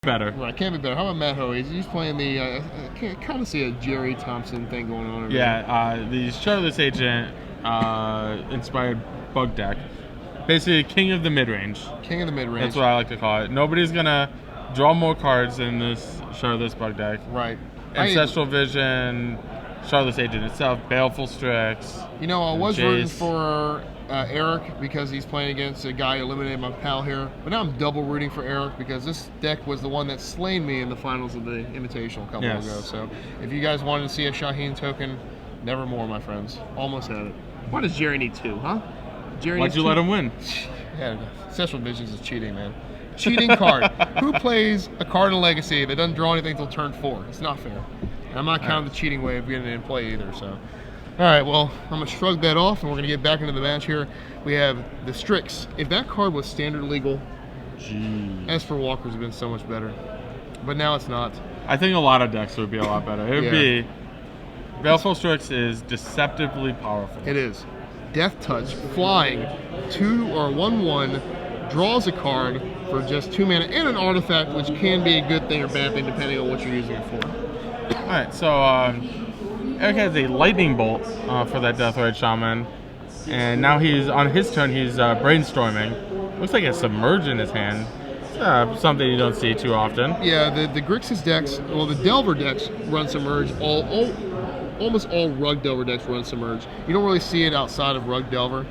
better. Right, can't be better. How about Matt Hoey? He's playing the, I kind of see a Jerry Thompson thing going on over Yeah, the Shardless Agent inspired bug deck. Basically, king of the mid-range. King of the mid-range. That's what I like to call it. Nobody's going to draw more cards in this Shardless bug deck. Right. Ancestral Vision, Shardless Agent itself, Baleful Strix. You know, I was rooting for Eric because he's playing against a guy who eliminated my pal here. But now I'm double rooting for Eric because this deck was the one that slain me in the finals of the Invitational a couple ago. So if you guys wanted to see a Shaheen token, nevermore, my friends. Almost had it. Why does Jerry need 2, huh? Why'd you let him win? Yeah, Ancestral Visions is cheating, man. Cheating card. Who plays a card in Legacy that doesn't draw anything until turn 4? It's not fair. And I'm not counting the cheating way of getting it in play either, so. All right, well, I'm going to shrug that off, and we're going to get back into the match here. We have the Strix. If that card was standard legal, Esper Walkers have been so much better. But now it's not. I think a lot of decks would be a lot better. It would be... Baleful Strix is deceptively powerful. It is. Death Touch, flying, 2 or 1/1, draws a card for just 2 mana, and an artifact, which can be a good thing or bad thing depending on what you're using it for. Alright, so Eric has a Lightning Bolt for that Deathrite Shaman, and now he's on his turn. He's brainstorming. Looks like a Submerge in his hand. Something you don't see too often. Yeah, the Grixis decks, well, the Delver decks run Submerge. Almost all Rug Delver decks run Submerge. You don't really see it outside of Rug Delver.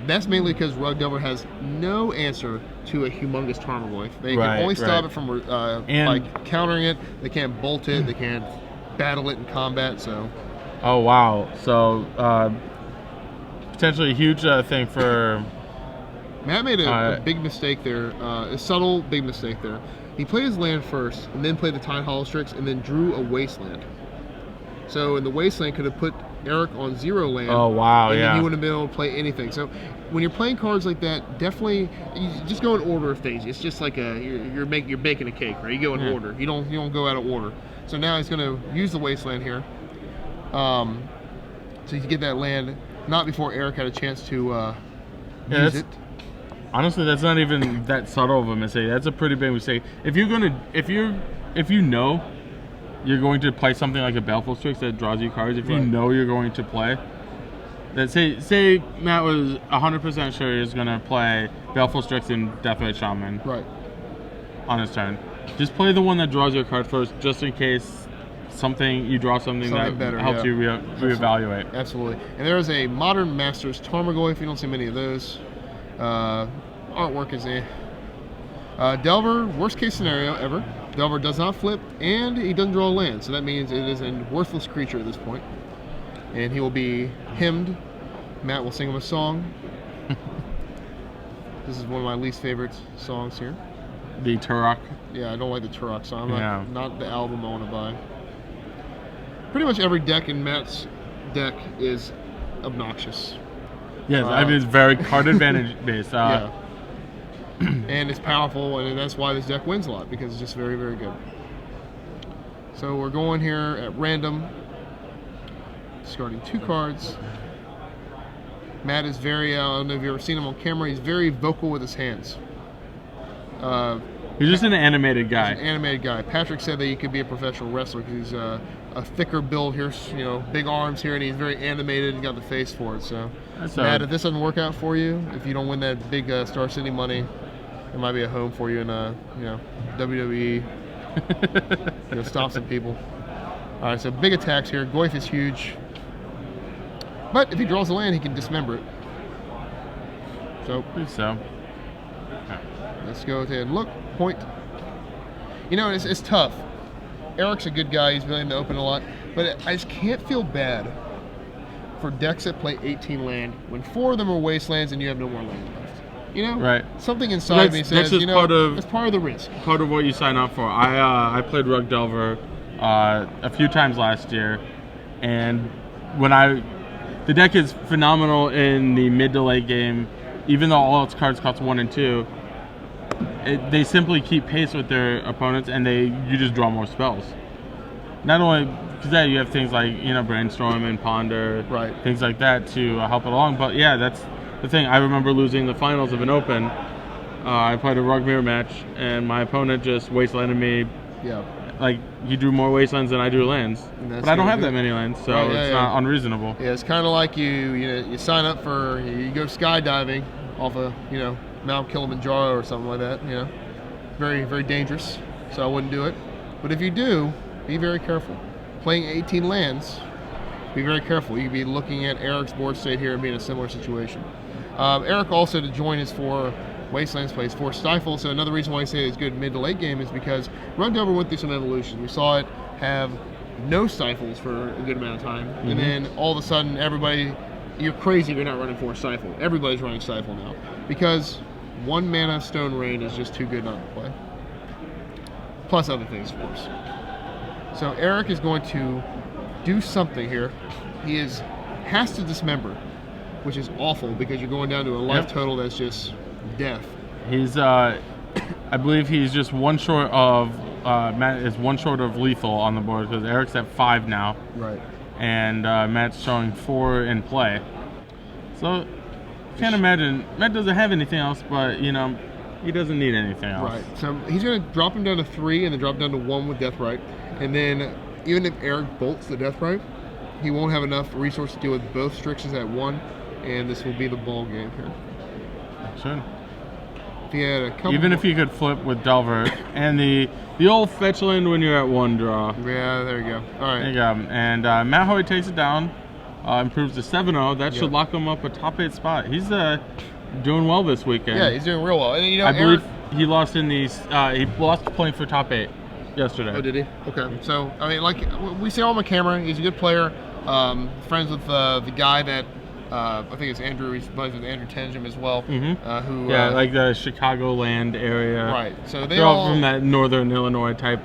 That's mainly because Rug Delver has no answer to a humongous Tarmogoyf. They can only stop it from like countering it. They can't bolt it. They can't battle it in combat. So. Oh wow! So potentially a huge thing for. Matt made a big mistake there. A subtle big mistake there. He played his land first, and then played the Tide Hollow Strix, and then drew a Wasteland. So in the Wasteland could have put Eric on 0 land. Oh wow! And then he wouldn't have been able to play anything. So when you're playing cards like that, definitely you just go in order of things. It's just like you're baking a cake, right? You go in order. You don't go out of order. So now he's going to use the Wasteland here. So you get that land not before Eric had a chance to use it. Honestly, that's not even that subtle of a mistake. That's a pretty big mistake. If you know you're going to play something like a Baleful Strix that draws you cards, if you know you're going to play, that say Matt was 100% sure he was going to play Baleful Strix and Deathrite Shaman on his turn. Just play the one that draws your card first, just in case you draw something that better, helps you reevaluate. Absolutely. And there is a Modern Masters Tarmogoyf. You don't see many of those. Artwork is Delver, worst case scenario ever. Delver does not flip, and he doesn't draw a land, so that means it is a worthless creature at this point. And he will be hymned. Matt will sing him a song. This is one of my least favorite songs here. The Turok? Yeah, I don't like the Turok song. Not the album I want to buy. Pretty much every deck in Matt's deck is obnoxious. Yes, I mean, it's very card advantage based. And it's powerful, and that's why this deck wins a lot, because it's just very, very good. So we're going here at random, discarding 2 cards. Matt is very, I don't know if you've ever seen him on camera, he's very vocal with his hands. He's just an animated guy. He's an animated guy. Patrick said that he could be a professional wrestler because he's a thicker build here, big arms here, and he's very animated and got the face for it. So, Matt, if this doesn't work out for you, if you don't win that big Star City money, it might be a home for you in WWE. Stop some people. All right, so big attacks here. Goyf is huge, but if he draws a land, he can dismember it. So, let's go ahead and look. Point. It's tough. Eric's a good guy. He's been in the open a lot, but I just can't feel bad for decks that play 18 land when 4 of them are wastelands and you have no more land left. Right. Something inside me says, it's part of the risk. Part of what you sign up for. I played Rug Delver a few times last year, and the deck is phenomenal in the mid to late game. Even though all its cards cost 1 and 2, they simply keep pace with their opponents, and you just draw more spells. Not only because you have things like Brainstorm and Ponder, things like that to help it along. But yeah, that's the thing. I remember losing the finals of an Open I played a rug mirror match, and my opponent just wastelanded me. Yeah. Like, he drew more wastelands than I drew lands. But I don't have that many lands, so it's not unreasonable. Yeah, it's kind of like you sign up for, you go skydiving off of, Mount Kilimanjaro or something like that, Very, very dangerous, so I wouldn't do it. But if you do, be very careful. Playing 18 lands, be very careful. You could be looking at Eric's board state here and be in a similar situation. Eric also, to join his 4 Wastelands, plays 4 Stifle, so another reason why I say it's good mid to late game is because Run Dover went through some evolution. We saw it have no Stifles for a good amount of time, and then all of a sudden everybody, you're crazy if you're not running 4 Stifle. Everybody's running Stifle now, because 1 mana Stone Rain is just too good not to play. Plus other things, of course. So Eric is going to do something here. He has to dismember, which is awful because you're going down to a life total that's just death. He's, I believe he's just 1 short of, Matt is 1 short of lethal on the board because Eric's at 5 now. Right. And Matt's showing 4 in play. So, can't imagine, Matt doesn't have anything else, but, he doesn't need anything else. Right. So he's going to drop him down to 3 and then drop down to 1 with Deathrite. And then, even if Eric bolts the Deathrite, he won't have enough resource to deal with both Strixes at 1, and this will be the ball game here. Sure. If he had a couple Even if you could flip with Delver and the old fetch land when you're at 1 draw. Yeah, there you go. All right. There you go. And Matt Hoey takes it down, improves to 7-0. That should lock him up a top 8 spot. He's doing well this weekend. Yeah, he's doing real well. And, I believe he lost in these. He lost playing for top 8 yesterday. Oh, did he? Okay. So, I mean, like we say on camera, he's a good player. Friends with the guy that I think it's Andrew. He's plays with Andrew Tenjum as well. Who? Yeah, like the Chicagoland area. Right. So they're all from that northern Illinois type